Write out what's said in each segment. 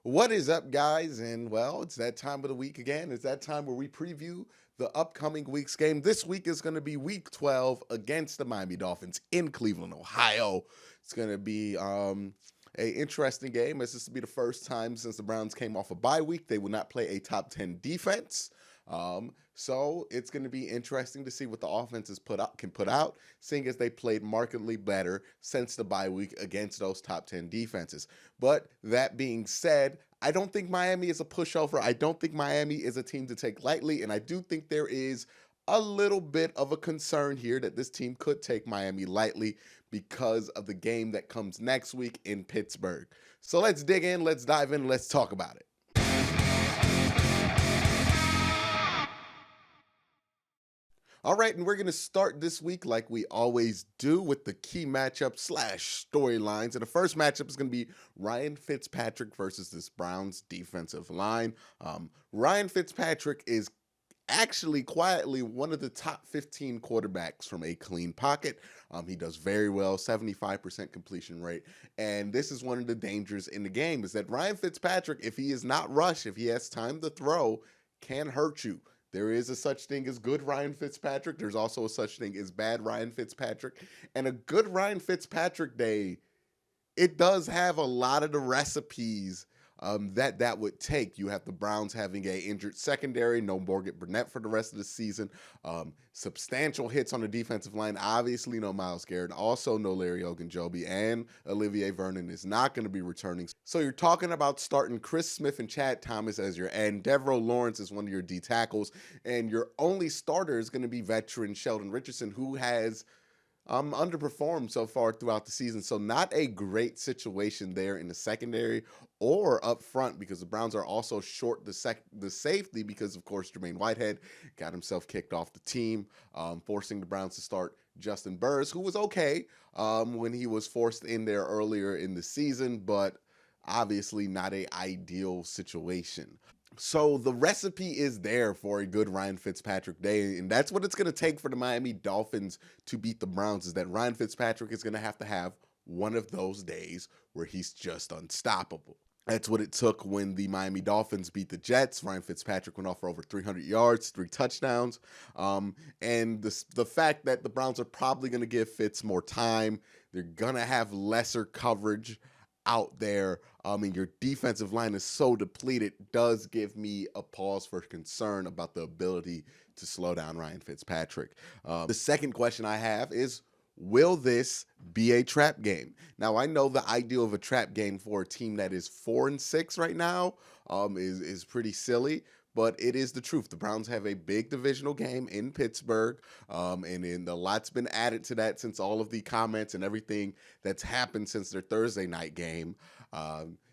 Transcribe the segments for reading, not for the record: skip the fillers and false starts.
What is up, guys? And well, it's that time of the week again. It's that time where we preview the upcoming week's game. This week is going to be week 12 against the Miami Dolphins in Cleveland, Ohio. It's going to be a interesting game, as this will be the first time since the Browns came off a bye week. They will not play a top 10 defense. So it's going to be interesting to see what the offenses can put out, seeing as they played markedly better since the bye week against those top 10 defenses. But that being said, I don't think Miami is a pushover. I don't think Miami is a team to take lightly, and I do think there is a little bit of a concern here that this team could take Miami lightly because of the game that comes next week in Pittsburgh. So let's dig in, let's dive in, let's talk about it. All right, and we're going to start this week like we always do with the key matchup / storylines. And the first matchup is going to be Ryan Fitzpatrick versus this Browns defensive line. Ryan Fitzpatrick is actually quietly one of the top 15 quarterbacks from a clean pocket. He does very well, 75% completion rate. And this is one of the dangers in the game is that Ryan Fitzpatrick, if he is not rushed, if he has time to throw, can hurt you. There is a such thing as good Ryan Fitzpatrick. There's also a such thing as bad Ryan Fitzpatrick. And a good Ryan Fitzpatrick day, it does have a lot of the recipes that would take. You have the Browns having a injured secondary, no Morgan Burnett for the rest of the season, substantial hits on the defensive line, obviously no Myles Garrett, also no Larry Ogunjobi, and Olivier Vernon is not going to be returning. So you're talking about starting Chris Smith and Chad Thomas as your end. Devereaux Lawrence is one of your D tackles, and your only starter is going to be veteran Sheldon Richardson, who has underperformed so far throughout the season. So not a great situation there in the secondary or up front, because the Browns are also short the safety because, of course, Jermaine Whitehead got himself kicked off the team, forcing the Browns to start Justin Burris, who was okay when he was forced in there earlier in the season, but obviously not an ideal situation. So the recipe is there for a good Ryan Fitzpatrick day, and that's what it's going to take for the Miami Dolphins to beat the Browns, is that Ryan Fitzpatrick is going to have one of those days where he's just unstoppable. That's what it took when the Miami Dolphins beat the Jets. Ryan Fitzpatrick went off for over 300 yards, 3 touchdowns. And the fact that the Browns are probably going to give Fitz more time, they're going to have lesser coverage out there, and your defensive line is so depleted, does give me a pause for concern about the ability to slow down Ryan Fitzpatrick. The second question I have is, will this be a trap game? Now, I know the idea of a trap game for a team that is 4-6 right now is pretty silly, but it is the truth. The Browns have a big divisional game in Pittsburgh, and a lot's been added to that since all of the comments and everything that's happened since their Thursday night game.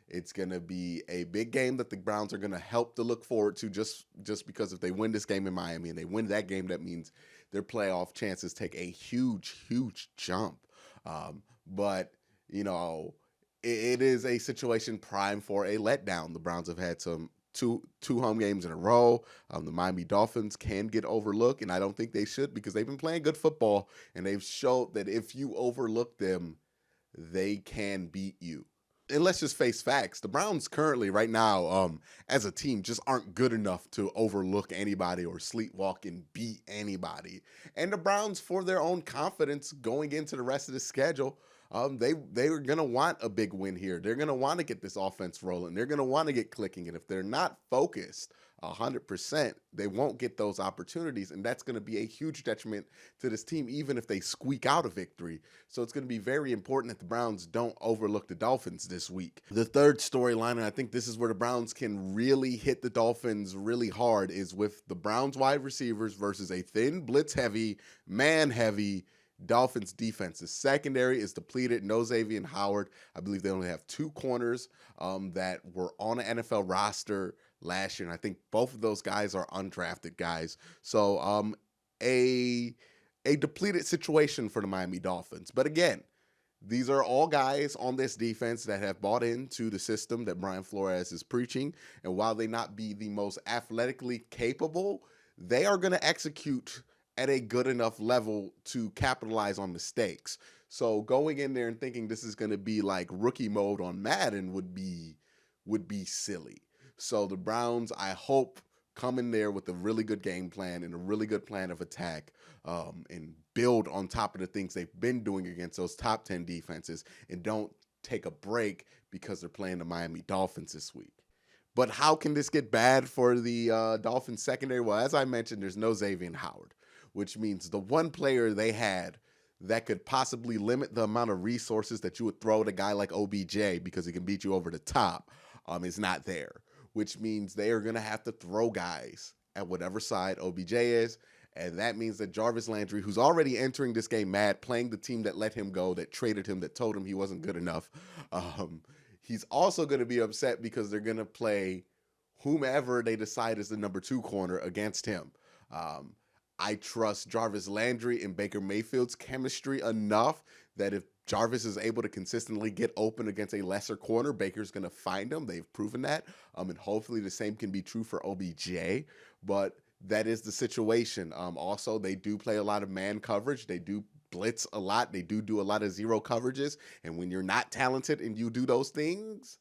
It's going to be a big game that the Browns are going to help to look forward to, just because if they win this game in Miami and they win that game, that means their playoff chances take a huge, huge jump. But, it is a situation prime for a letdown. The Browns have had two home games in a row. The Miami Dolphins can get overlooked, and I don't think they should, because they've been playing good football, and they've showed that if you overlook them, they can beat you. And let's just face facts. The Browns currently, right now, as a team, just aren't good enough to overlook anybody or sleepwalk and beat anybody. And the Browns, for their own confidence going into the rest of the schedule, they are going to want a big win here. They're going to want to get this offense rolling. They're going to want to get clicking. And if they're not focused 100%, they won't get those opportunities. And that's going to be a huge detriment to this team, even if they squeak out a victory. So it's going to be very important that the Browns don't overlook the Dolphins this week. The third storyline, and I think this is where the Browns can really hit the Dolphins really hard, is with the Browns wide receivers versus a thin, blitz-heavy, man-heavy Dolphins defense. The secondary is depleted. No Xavier Howard. I believe they only have 2 corners that were on an NFL roster last year, and I think both of those guys are undrafted guys. So a depleted situation for the Miami Dolphins. But again, these are all guys on this defense that have bought into the system that Brian Flores is preaching, and while they not be the most athletically capable, they are going to execute at a good enough level to capitalize on mistakes. So going in there and thinking this is going to be like rookie mode on Madden would be would be silly. So the Browns, I hope, come in there with a really good game plan and a really good plan of attack, and build on top of the things they've been doing against those top 10 defenses, and don't take a break because they're playing the Miami Dolphins this week. But how can this get bad for the Dolphins secondary? Well, as I mentioned, there's no Xavier Howard, which means the one player they had that could possibly limit the amount of resources that you would throw at a guy like OBJ because he can beat you over the top, is not there, which means they are going to have to throw guys at whatever side OBJ is. And that means that Jarvis Landry, who's already entering this game mad, playing the team that let him go, that traded him, that told him he wasn't good enough, he's also going to be upset because they're going to play whomever they decide is the number 2 corner against him. I trust Jarvis Landry and Baker Mayfield's chemistry enough that if Jarvis is able to consistently get open against a lesser corner, Baker's going to find him. They've proven that. And hopefully the same can be true for OBJ. But that is the situation. Also, they do play a lot of man coverage. They do blitz a lot. They do a lot of zero coverages. And when you're not talented and you do those things,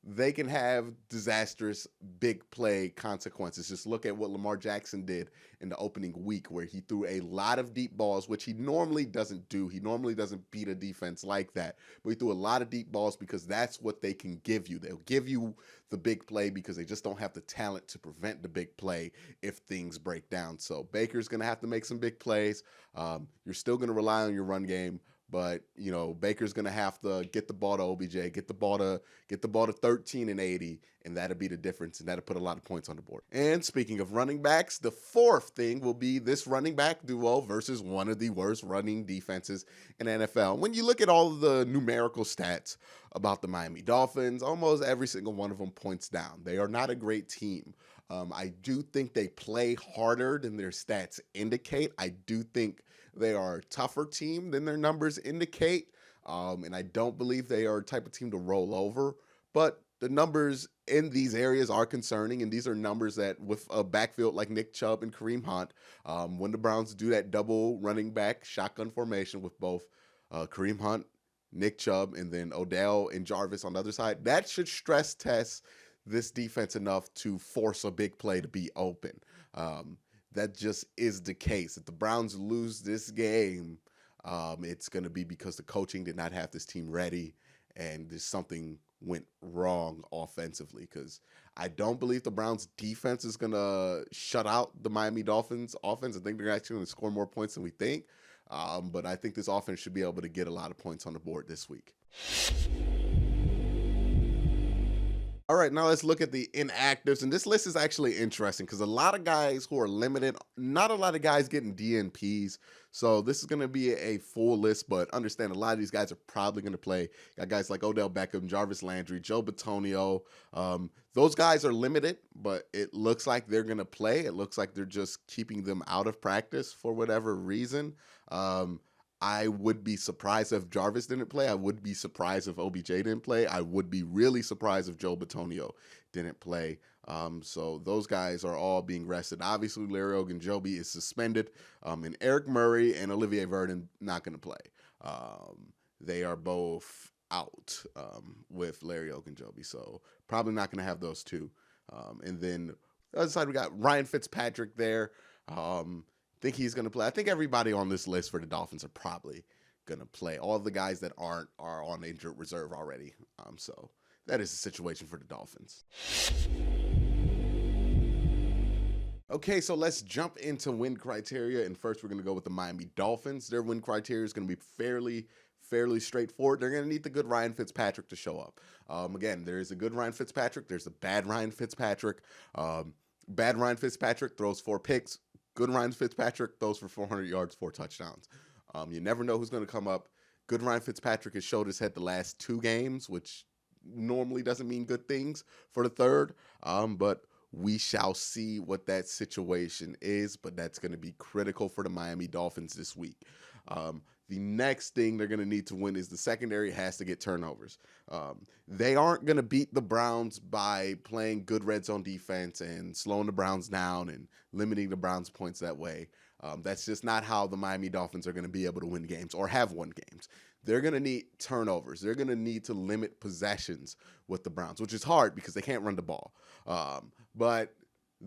they can have disastrous big play consequences. Just look at what Lamar Jackson did in the opening week, where he threw a lot of deep balls, which he normally doesn't do. He normally doesn't beat a defense like that, but he threw a lot of deep balls because that's what they can give you. They'll give you the big play because they just don't have the talent to prevent the big play if things break down. So Baker's going to have to make some big plays. You're still going to rely on your run game. But, Baker's going to have to get the ball to OBJ, get the ball to 13 and 80, and that'll be the difference, and that'll put a lot of points on the board. And speaking of running backs, the fourth thing will be this running back duo versus one of the worst running defenses in NFL. When you look at all of the numerical stats about the Miami Dolphins, almost every single one of them points down. They are not a great team. I do think they play harder than their stats indicate. I do think they are a tougher team than their numbers indicate. And I don't believe they are a type of team to roll over. But the numbers in these areas are concerning. And these are numbers that, with a backfield like Nick Chubb and Kareem Hunt, when the Browns do that double running back shotgun formation with both Kareem Hunt, Nick Chubb, and then Odell and Jarvis on the other side, that should stress test this defense enough to force a big play to be open. That just is the case. If the Browns lose this game, it's going to be because the coaching did not have this team ready and there's something went wrong offensively, because I don't believe the Browns defense is going to shut out the Miami Dolphins offense. I think they're actually going to score more points than we think. But I think this offense should be able to get a lot of points on the board this week. All right, now let's look at the inactives. And this list is actually interesting because a lot of guys who are limited, not a lot of guys getting DNPs. So this is going to be a full list, but understand a lot of these guys are probably going to play. Got guys like Odell Beckham, Jarvis Landry, Joe Bitonio. Those guys are limited, but it looks like they're going to play. It looks like they're just keeping them out of practice for whatever reason. I would be surprised if Jarvis didn't play. I would be surprised if OBJ didn't play. I would be really surprised if Joe Bitonio didn't play. So those guys are all being rested. Obviously, Larry Ogunjobi is suspended, and Eric Murray and Olivier Verdon not going to play. They are both out with Larry Ogunjobi, so probably not going to have those two. And then the other side, we got Ryan Fitzpatrick there. Think he's going to play. I think everybody on this list for the Dolphins are probably going to play. All the guys that aren't are on injured reserve already. So that is the situation for the Dolphins. Okay, so let's jump into win criteria. And first, we're going to go with the Miami Dolphins. Their win criteria is going to be fairly straightforward. They're going to need the good Ryan Fitzpatrick to show up. Again, there is a good Ryan Fitzpatrick. There's a bad Ryan Fitzpatrick. Bad Ryan Fitzpatrick throws 4 picks. Good Ryan Fitzpatrick throws for 400 yards, 4 touchdowns. You never know who's going to come up. Good Ryan Fitzpatrick has showed his head the last 2 games, which normally doesn't mean good things for the third. But we shall see what that situation is. But that's going to be critical for the Miami Dolphins this week. The next thing they're going to need to win is the secondary has to get turnovers. They aren't going to beat the Browns by playing good red zone defense and slowing the Browns down and limiting the Browns' points that way. That's just not how the Miami Dolphins are going to be able to win games or have won games. they're going to need turnovers. They're going to need to limit possessions with the Browns, which is hard because they can't run the ball. But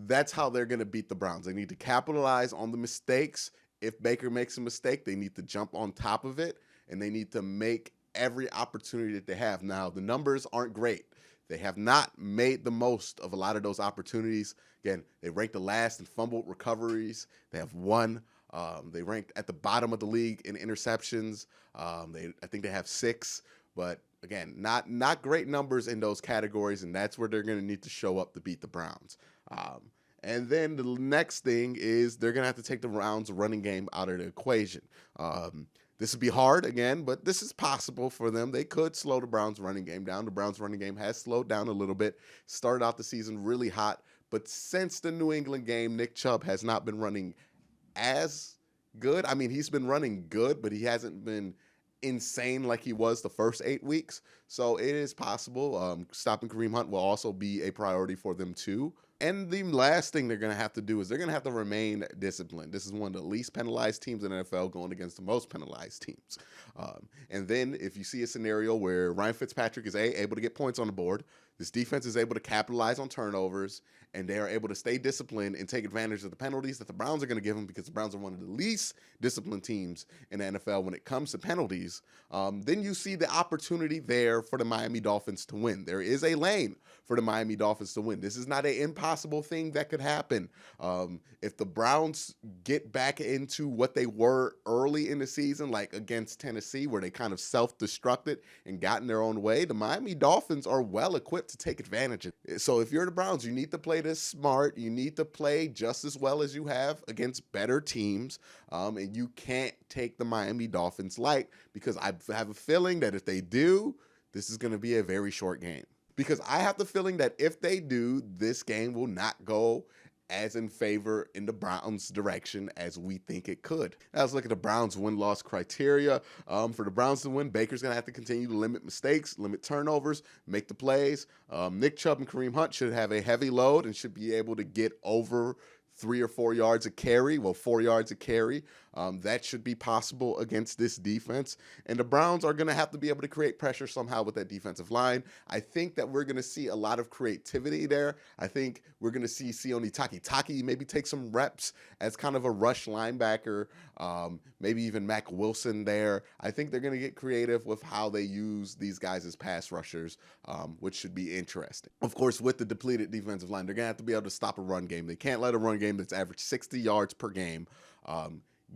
that's how they're going to beat the Browns. They need to capitalize on the mistakes. If Baker makes a mistake, they need to jump on top of it, and they need to make every opportunity that they have. Now, the numbers aren't great. They have not made the most of a lot of those opportunities. Again, they ranked the last in fumbled recoveries. They have one. They ranked at the bottom of the league in interceptions. I think they have 6, but again, not great numbers in those categories, and that's where they're going to need to show up to beat the Browns. And then the next thing is they're going to have to take the Browns running game out of the equation. This would be hard again, but this is possible for them. They could slow the Browns running game down. The Browns running game has slowed down a little bit. Started out the season really hot, but since the New England game, Nick Chubb has not been running as good. I mean, he's been running good, but he hasn't been insane like he was the first 8 weeks. So it is possible. Stopping Kareem Hunt will also be a priority for them too. And the last thing they're going to have to do is they're going to have to remain disciplined. This is one of the least penalized teams in the NFL going against the most penalized teams. And then if you see a scenario where Ryan Fitzpatrick is able to get points on the board, this defense is able to capitalize on turnovers, and they are able to stay disciplined and take advantage of the penalties that the Browns are going to give them, because the Browns are one of the least disciplined teams in the NFL when it comes to penalties, then you see the opportunity there for the Miami Dolphins to win. There is a lane for the Miami Dolphins to win. This is not an impossible thing that could happen. If the Browns get back into what they were early in the season, like against Tennessee, where they kind of self-destructed and got in their own way, the Miami Dolphins are well equipped to take advantage of it. So if you're the Browns, you need to play this smart. You need to play just as well as you have against better teams. And you can't take the Miami Dolphins light, because I have a feeling that if they do, this is going to be a very short game. Because I have the feeling that if they do, this game will not go as in favor in the Browns' direction as we think it could. Now let's look at the Browns' win-loss criteria. For the Browns to win, Baker's going to have to continue to limit mistakes, limit turnovers, make the plays. Nick Chubb and Kareem Hunt should have a heavy load and should be able to get over 3 or 4 yards a carry. Well, 4 yards a carry. That should be possible against this defense. And the Browns are going to have to be able to create pressure somehow with that defensive line. I think that we're going to see a lot of creativity there. I think we're going to see Sione Takitaki maybe take some reps as kind of a rush linebacker, maybe even Mack Wilson there. I think they're going to get creative with how they use these guys as pass rushers, which should be interesting. Of course, with the depleted defensive line, they're going to have to be able to stop a run game. They can't let a run game that's averaged 60 yards per game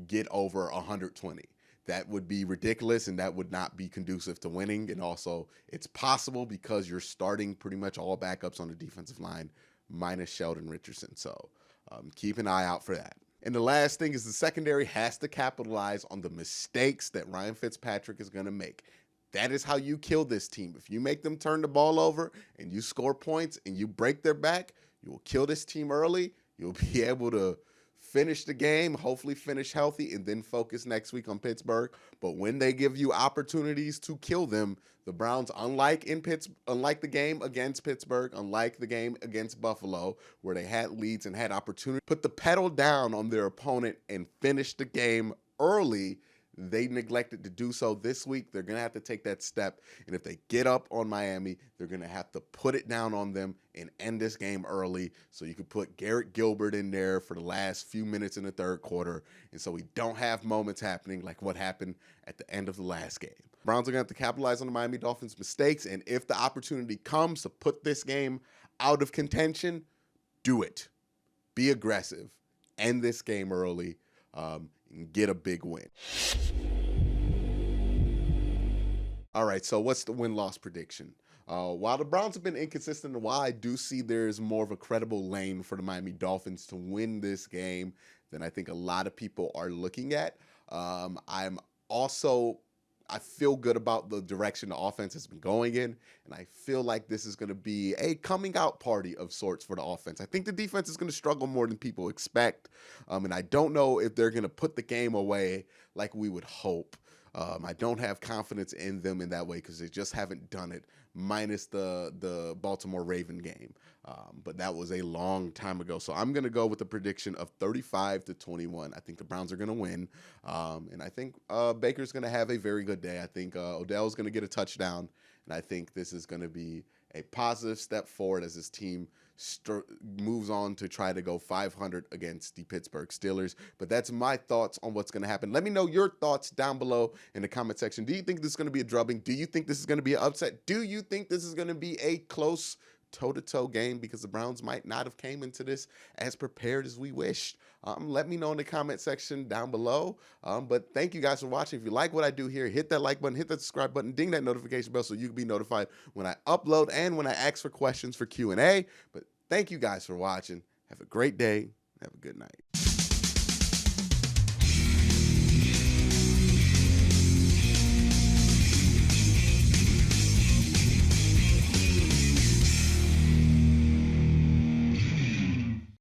get over 120. That would be ridiculous, and that would not be conducive to winning. And also, it's possible because you're starting pretty much all backups on the defensive line, minus Sheldon Richardson. So keep an eye out for that. And the last thing is the secondary has to capitalize on the mistakes that Ryan Fitzpatrick is going to make. That is how you kill this team. If you make them turn the ball over and you score points and you break their back, you will kill this team early. You'll be able to finish the game, hopefully finish healthy, and then focus next week on Pittsburgh. But when they give you opportunities to kill them, the Browns, unlike the game against Pittsburgh, unlike the game against Buffalo, where they had leads and had opportunity, put the pedal down on their opponent and finish the game early. They neglected to do so this week. They're going to have to take that step. And if they get up on Miami, they're going to have to put it down on them and end this game early. So you could put Garrett Gilbert in there for the last few minutes in the third quarter. And so we don't have moments happening like what happened at the end of the last game. Browns are going to have to capitalize on the Miami Dolphins' mistakes. And if the opportunity comes to put this game out of contention, do it. Be aggressive. End this game early. And get a big win. All right, so what's the win-loss prediction? While the Browns have been inconsistent, while I do see there's more of a credible lane for the Miami Dolphins to win this game than I think a lot of people are looking at, I feel good about the direction the offense has been going in, and I feel like this is going to be a coming out party of sorts for the offense. I think the defense is going to struggle more than people expect, and I don't know if they're going to put the game away like we would hope. I don't have confidence in them in that way because they just haven't done it, minus the Baltimore Raven game. But that was a long time ago. So I'm going to go with a prediction of 35-21. I think the Browns are going to win. And I think Baker's going to have a very good day. I think Odell's going to get a touchdown. And I think this is going to be a positive step forward as his team moves on to try to go 500 against the Pittsburgh Steelers. But that's my thoughts on what's going to happen. Let me know your thoughts down below in the comment section. Do you think this is going to be a drubbing? Do you think this is going to be an upset? Do you think this is going to be a close toe-to-toe game because the Browns might not have came into this as prepared as we wished? Let me know in the comment section down below. But thank you guys for watching. If you like what I do here, hit that like button, hit that subscribe button, ding that notification bell so you can be notified when I upload and when I ask for questions for Q&A. But thank you guys for watching. Have a great day. Have a good night.